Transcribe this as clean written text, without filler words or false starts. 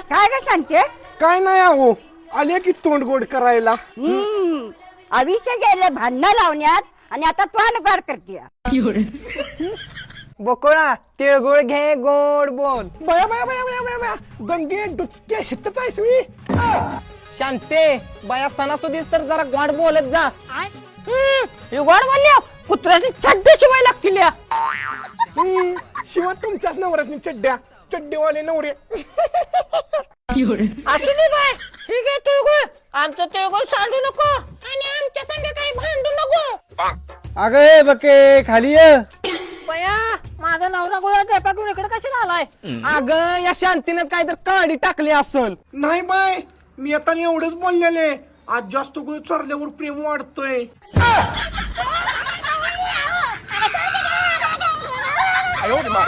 काय ग सांगते काय नाही आहो आले की तोंड गोड करायला. आयुष्य गेले भांडणं लावण्यात आणि आता तू अनुकार करते. बकोळा तिळगुळ घे गोड बोल. बया बया बया बया बया बया गंगे डुचके हितच आहेस मी. शांते बाया सणासुदीस तर जरा गोड बोलत जा. गोड बोलल्या कुत्र्याची छड्डे शिवाय लागतील या. शिवाय तुमच्याच नवऱ्यानी चड्ड्या चड्डेवाले नवरे. असू दे बाय ठीक आहे तिळगुळ आमचं तिळगुळ सांडू नको आणि आमच्या संग काही भांडू नको. अगं हे बके खाली ये. बया माझा नवरा गोळा टेपाकून इकडे कशी झालाय. अगं या शांतीनेच काय तर काडी टाकली असल. नाही बाय मी आता एवढंच बोललेले आज जास्त गुळ चरल्यावर प्रेम वाढतोय. आयो रे मा.